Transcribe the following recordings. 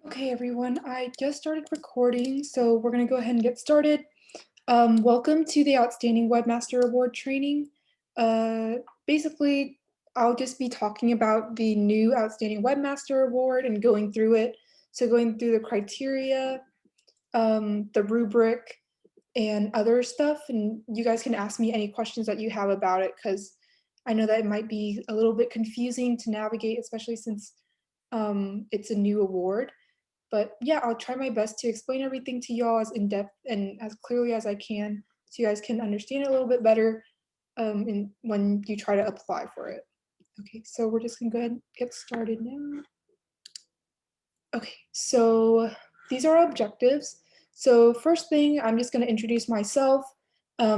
Okay, everyone, I just started recording, so we're going to go ahead and get started. Welcome to the Outstanding Webmaster Award training. Uh, Basically, I'll just be talking about the new Outstanding Webmaster Award and going through it. So, going through the criteria, the rubric, and other stuff. And you guys can ask me any questions that you have about it because I know that it might be a little bit confusing to navigate, especially since it's a new award. But yeah, I'll try my best to explain everything to y'all as in depth and as clearly as I can so you guys can understand it a little bit better when you try to apply for it. Okay, so we're just gonna go ahead and get started now. Okay, so these are our objectives. So first thing, I'm just gonna introduce myself.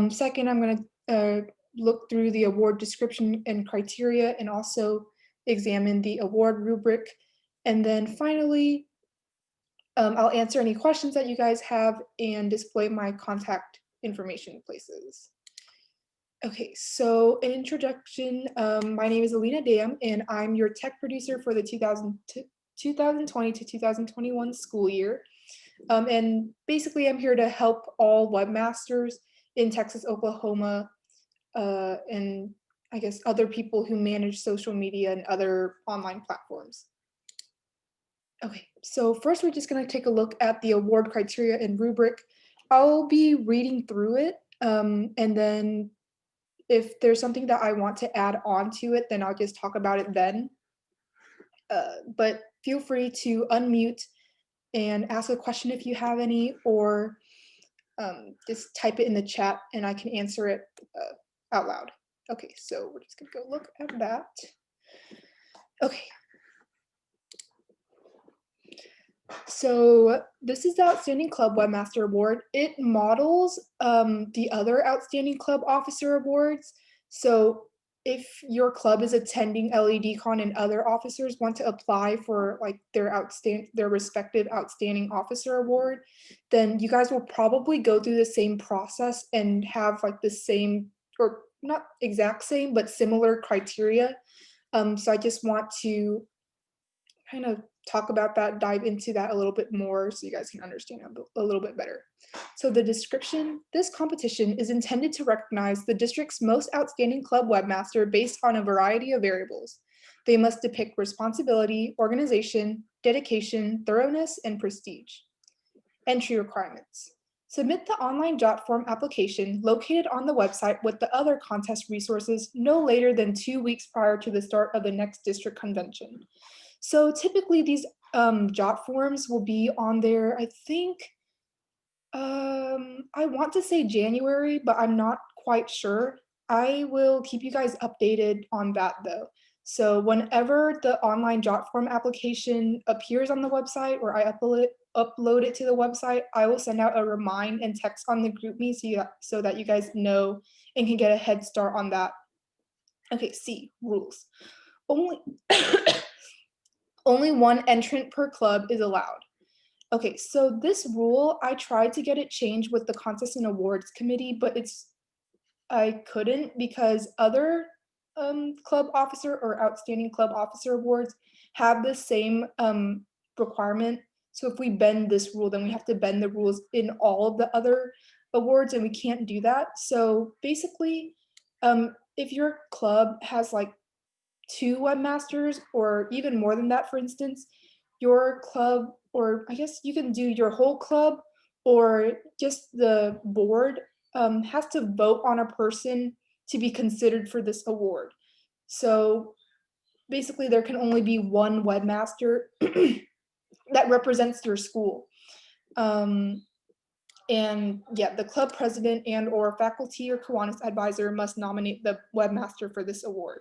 Second, I'm gonna look through the award description and criteria and also examine the award rubric. And then finally, I'll answer any questions that you guys have and display my contact information places. Okay, so an introduction. My name is Alina Dam, and I'm your tech producer for the 2020 to 2021 school year. And basically, I'm here to help all webmasters in Texas, Oklahoma, and I guess other people who manage social media and other online platforms. Okay, so first we're just gonna take a look at the award criteria and rubric. I'll be reading through it, and then if there's something that I want to add on to it, then I'll just talk about it then. But feel free to unmute and ask a question if you have any, or just type it in the chat and I can answer it out loud. Okay, so we're just gonna go look at that. Okay, so this is the Outstanding Club Webmaster Award. It models the other Outstanding Club Officer Awards. So if your club is attending LEDCon and other officers want to apply for like their respective Outstanding Officer Award, then you guys will probably go through the same process and have like the same, or not exact same, but similar criteria. So I just want to kind of talk about that, dive into that a little bit more so you guys can understand a little bit better. So the description, this competition is intended to recognize the district's most outstanding club webmaster based on a variety of variables. They must depict responsibility, organization, dedication, thoroughness, and prestige. Entry requirements. Submit the online jot form application located on the website with the other contest resources no later than 2 weeks prior to the start of the next district convention. So typically these jot forms will be on there, I think, I want to say January, but I'm not quite sure. I will keep you guys updated on that though. So whenever the online jot form application appears on the website or I upload it to the website, I will send out a remind and text on the group me so that you guys know and can get a head start on that. Okay, C, rules. Only Only one entrant per club is allowed. Okay, so this rule, I tried to get it changed with the Contest and Awards Committee, but I couldn't because other club officer or outstanding club officer awards have the same requirement. So if we bend this rule, then we have to bend the rules in all of the other awards, and we can't do that. So basically, if your club has like two webmasters or even more than that, for instance, your club, or I guess you can do your whole club or just the board, has to vote on a person to be considered for this award. So basically, there can only be one webmaster that represents your school. Um, and yeah, the club president and or faculty or Kiwanis advisor must nominate the webmaster for this award.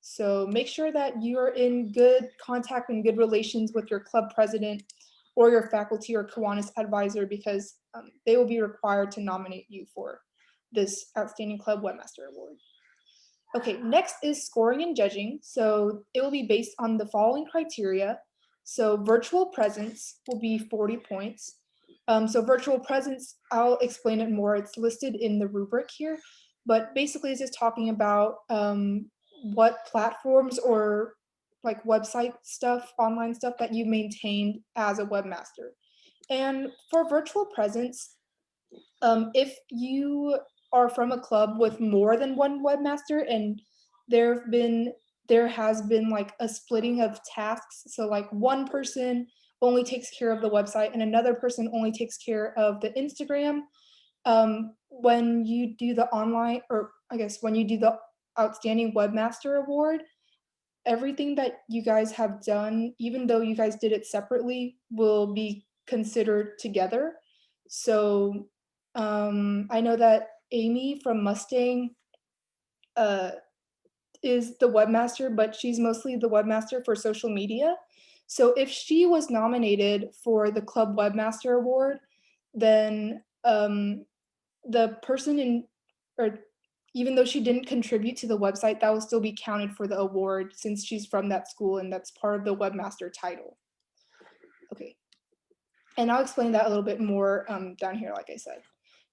So make sure that you're in good contact and good relations with your club president or your faculty or Kiwanis advisor because they will be required to nominate you for this Outstanding Club Webmaster Award. Okay, next is scoring and judging. So it will be based on the following criteria. So virtual presence will be 40 points. So virtual presence, I'll explain it more. It's listed in the rubric here, but basically it's just talking about what platforms or like website stuff, online stuff that you maintained as a webmaster. And for virtual presence, if you are from a club with more than one webmaster and there has been like a splitting of tasks, so like one person only takes care of the website and another person only takes care of the Instagram. When you do the online, or I guess when you do the outstanding webmaster award, everything that you guys have done, even though you guys did it separately, will be considered together. So I know that Amy from Mustang uh, is the webmaster, but she's mostly the webmaster for social media. So if she was nominated for the Club Webmaster Award, then the person in, or even though she didn't contribute to the website, that will still be counted for the award since she's from that school and that's part of the webmaster title. Okay, and I'll explain that a little bit more down here, like I said.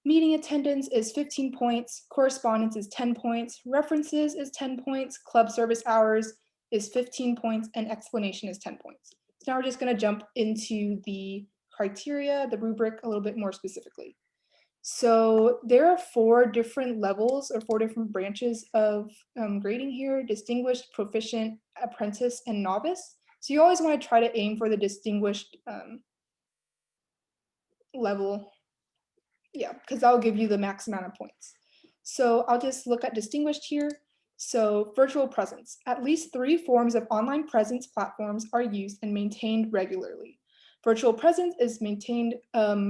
Meeting attendance is 15 points, correspondence is 10 points, references is 10 points, club service hours is 15 points, and explanation is 10 points. So now we're just gonna jump into the criteria, the rubric a little bit more specifically. So there are 4 different levels or 4 different branches of grading here: distinguished, proficient, apprentice, and novice. So you always want to try to aim for the distinguished level. Yeah, because that will give you the max amount of points. So I'll just look at distinguished here. So virtual presence. At least 3 forms of online presence platforms are used and maintained regularly. Virtual presence is maintained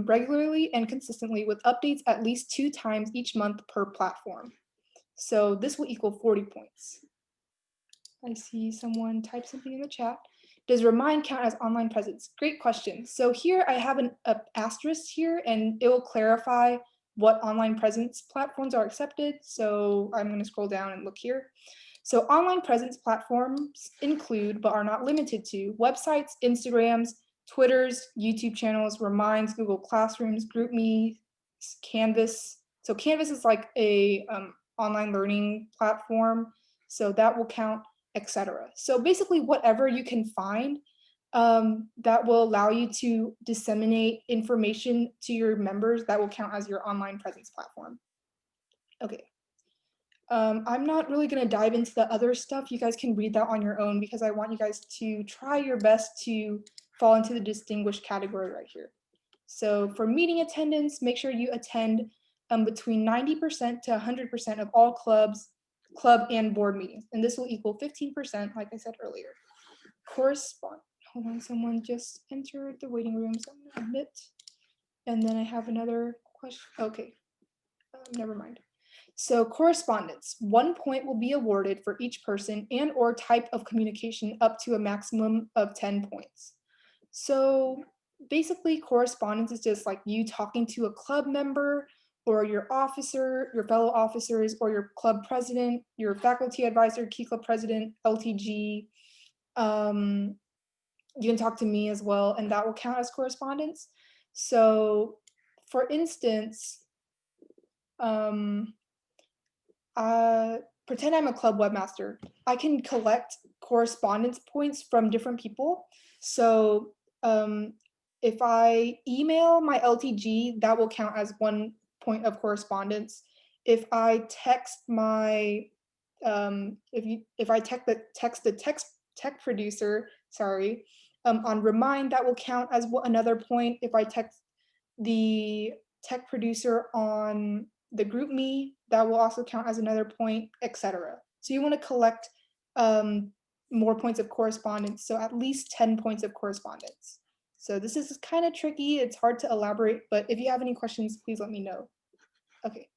regularly and consistently with updates at least 2 times each month per platform. So this will equal 40 points. I see someone type something in the chat. Does remind count as online presence? Great question. So here I have an asterisk here, and it will clarify what online presence platforms are accepted. So I'm going to scroll down and look here. So online presence platforms include, but are not limited to, websites, Instagrams, Twitters, YouTube channels, Reminds, Google Classrooms, GroupMe, Canvas. So Canvas is like a online learning platform, so that will count, etc. So basically whatever you can find that will allow you to disseminate information to your members, that will count as your online presence platform. Okay. I'm not really going to dive into the other stuff. You guys can read that on your own because I want you guys to try your best to fall into the distinguished category right here. So for meeting attendance, make sure you attend between 90% to 100% of all club and board meetings. And this will equal 15%, like I said earlier. Hold on, someone just entered the waiting room, so I'm going to admit. And then I have another question. Okay, never mind. So correspondence, 1 point will be awarded for each person and or type of communication up to a maximum of 10 points. So basically correspondence is just like you talking to a club member or your officer, your fellow officers, or your club president, your faculty advisor, key club president, LTG. You can talk to me as well, and that will count as correspondence. So for instance, pretend I'm a club webmaster. I can collect correspondence points from different people. So if I email my LTG, that will count as 1 point of correspondence. If I text my if I text the tech producer, sorry, on Remind, that will count as another point. If I text the tech producer on the GroupMe, that will also count as another point, etc. So you want to collect more points of correspondence, so at least 10 points of correspondence. So this is kind of tricky, it's hard to elaborate, but if you have any questions, please let me know. Okay,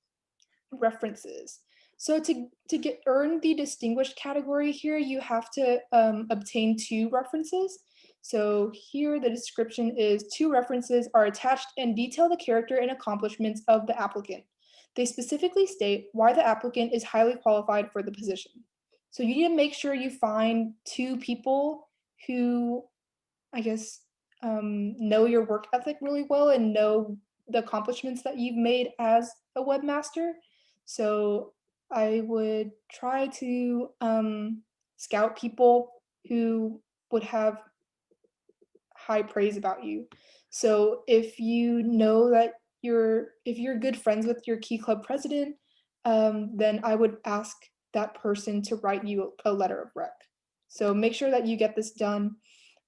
references. So to earn the distinguished category here, you have to obtain 2 references. So here the description is 2 references are attached and detail the character and accomplishments of the applicant. They specifically state why the applicant is highly qualified for the position. So you need to make sure you find 2 people who, I guess, know your work ethic really well and know the accomplishments that you've made as a webmaster. So I would try to scout people who would have high praise about you. So if you know that if you're good friends with your key club president, then I would ask that person to write you a letter of rec. So make sure that you get this done,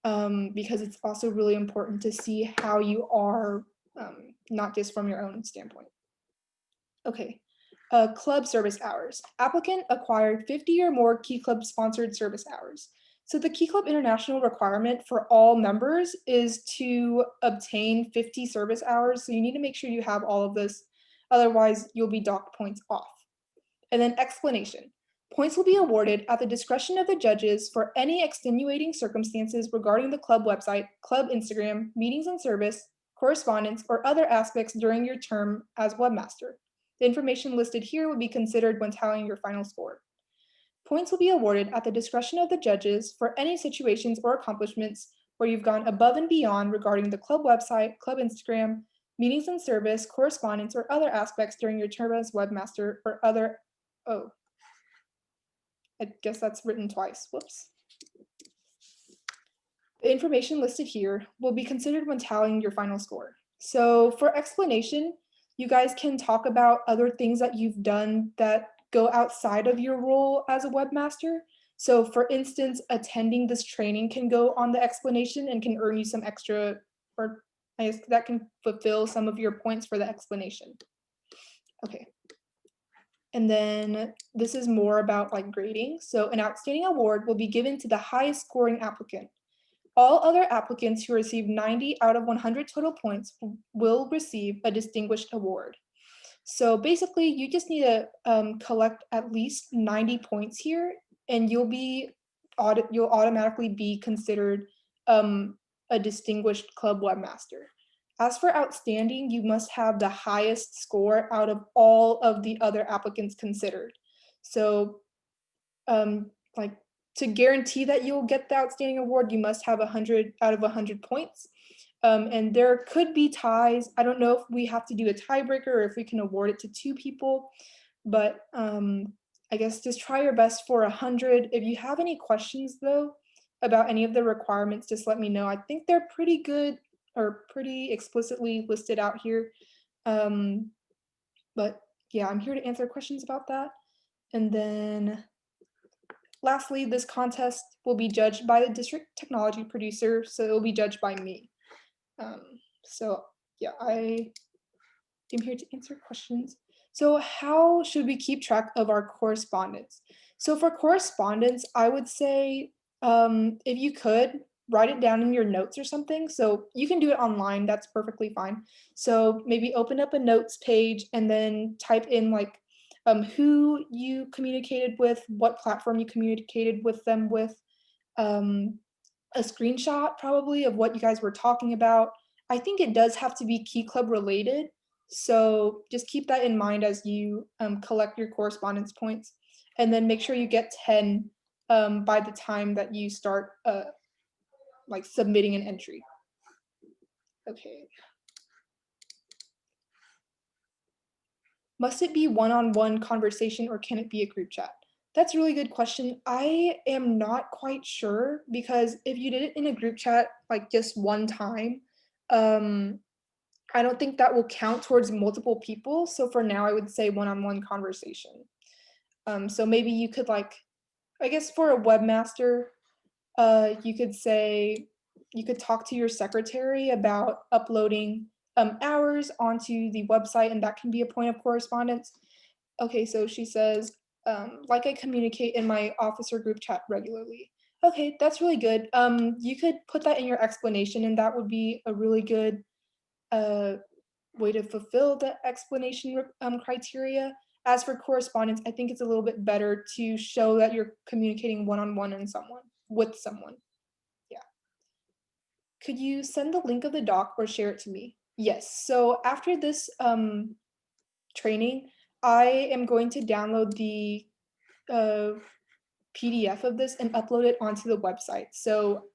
because it's also really important to see how you are, not just from your own standpoint. Okay. Club service hours. Applicant acquired 50 or more Key Club sponsored service hours. So the Key Club International requirement for all members is to obtain 50 service hours. So you need to make sure you have all of this. Otherwise, you'll be docked points off. And then explanation. Points will be awarded at the discretion of the judges for any extenuating circumstances regarding the club website, club Instagram, meetings and service, correspondence, or other aspects during your term as webmaster. The information listed here will be considered when tallying your final score. Points will be awarded at the discretion of the judges for any situations or accomplishments where you've gone above and beyond regarding the club website, club Instagram, meetings and service, correspondence, or other aspects during your term as webmaster or other. Oh, I guess that's written twice. Whoops. The information listed here will be considered when tallying your final score. So for explanation, you guys can talk about other things that you've done that go outside of your role as a webmaster. So for instance, attending this training can go on the explanation and can earn you some extra, or I guess that can fulfill some of your points for the explanation. Okay. And then this is more about like grading. So an outstanding award will be given to the highest scoring applicant. All other applicants who receive 90 out of 100 total points will receive a distinguished award. So basically, you just need to collect at least 90 points here, and you'll automatically be considered a distinguished club webmaster. As for outstanding, you must have the highest score out of all of the other applicants considered. So, like, to guarantee that you'll get the outstanding award, you must have 100 out of 100 points. And there could be ties. I don't know if we have to do a tiebreaker or if we can award it to 2 people, but I guess just try your best for 100. If you have any questions though about any of the requirements, just let me know. I think they're pretty good or pretty explicitly listed out here. But yeah, I'm here to answer questions about that. And then lastly, this contest will be judged by the district technology producer, so it will be judged by me. So yeah, I am here to answer questions. So how should we keep track of our correspondence? So for correspondence, I would say if you could write it down in your notes or something. So you can do it online, that's perfectly fine. So maybe open up a notes page and then type in like who you communicated with, what platform you communicated with them with, a screenshot probably of what you guys were talking about. I think it does have to be Key Club related. So just keep that in mind as you collect your correspondence points. And then make sure you get 10 by the time that you start like submitting an entry. Okay. Must it be one-on-one conversation or can it be a group chat? That's a really good question. I am not quite sure because if you did it in a group chat like just one time, um, I don't think that will count towards multiple people. So for now, I would say one-on-one conversation. So maybe you could like, I guess for a webmaster, you could say, you could talk to your secretary about uploading hours onto the website, and that can be a point of correspondence. Okay, so she says, like I communicate in my officer group chat regularly. Okay, that's really good. You could put that in your explanation, and that would be a really good way to fulfill the explanation criteria. As for correspondence, I think it's a little bit better to show that you're communicating one-on-one with someone. Yeah. Could you send the link of the doc or share it to me? Yes. So after this training, I am going to download the PDF of this and upload it onto the website. So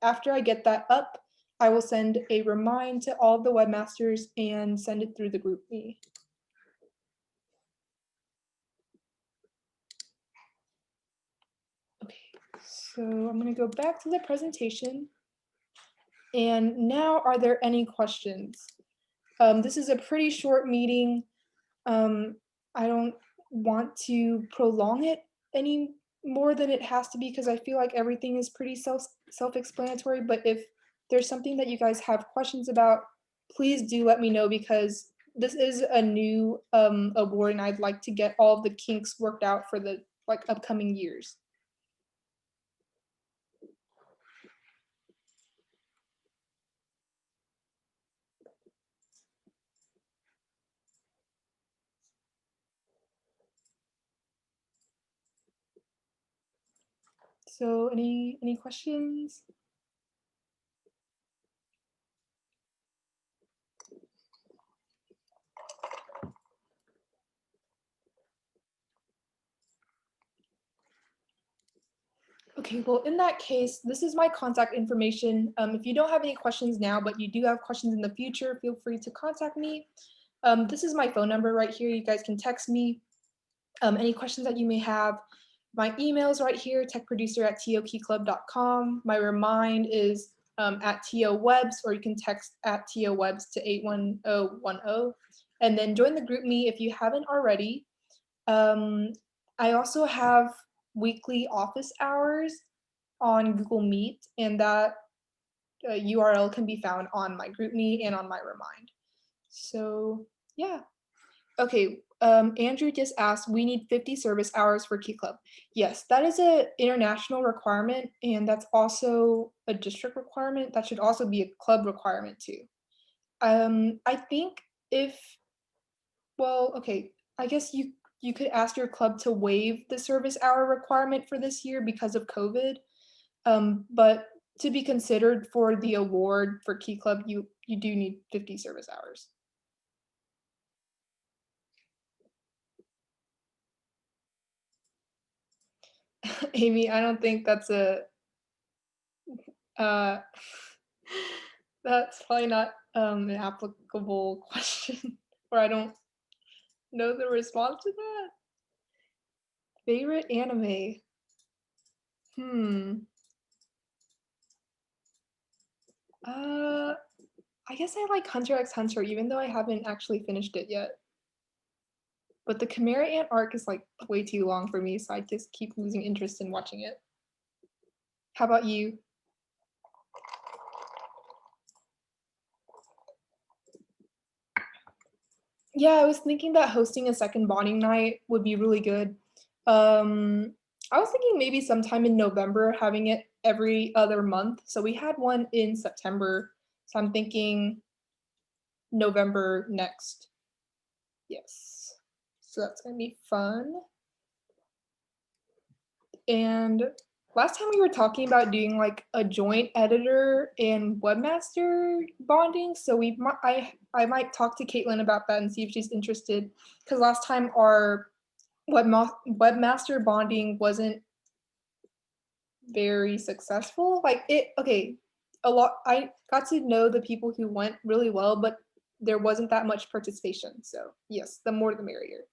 after I get that up, I will send a remind to all of the webmasters and send it through the group me. Okay, So I'm going to go back to the presentation. And now, are there any questions? This is a pretty short meeting. I don't want to prolong it any more than it has to be because I feel like everything is pretty self-explanatory. But if there's something that you guys have questions about, please do let me know because this is a new award and I'd like to get all of the kinks worked out for the upcoming years. So any questions? Okay, well, in that case, this is my contact information. If you don't have any questions now, but you do have questions in the future, feel free to contact me. This is my phone number right here. You guys can text me any questions that you may have. My email is right here, techproducer@tokeyclub.com. My remind is at TOWebs, or you can text at TOWebs to 81010. And then join the group me if you haven't already. I also have weekly office hours on Google Meet, and that URL can be found on my group me and on my remind. So yeah. Okay, Andrew just asked, we need 50 service hours for Key Club. Yes, that is an international requirement, and that's also a district requirement. That should also be a club requirement too. I think if, well, okay, I guess you could ask your club to waive the service hour requirement for this year because of COVID. But to be considered for the award for Key Club, you do need 50 service hours. Amy, I don't think that's uh, that's probably not an applicable question, or I don't know the response to that. Favorite anime? Hmm. Uh, I guess I like Hunter x Hunter, even though I haven't actually finished it yet. But the Chimera Ant arc is like way too long for me, so I just keep losing interest in watching it. How about you? Yeah, I was thinking that hosting a second bonding night would be really good. I was thinking maybe sometime in November, having it every other month. So we had one in September. So I'm thinking November next. Yes. So that's gonna be fun. And last time we were talking about doing like a joint editor and webmaster bonding. So I might talk to Caitlin about that and see if she's interested. Because last time our webmaster bonding wasn't very successful. Like okay, a lot. I got to know the people who went really well, but there wasn't that much participation. So yes, the more the merrier.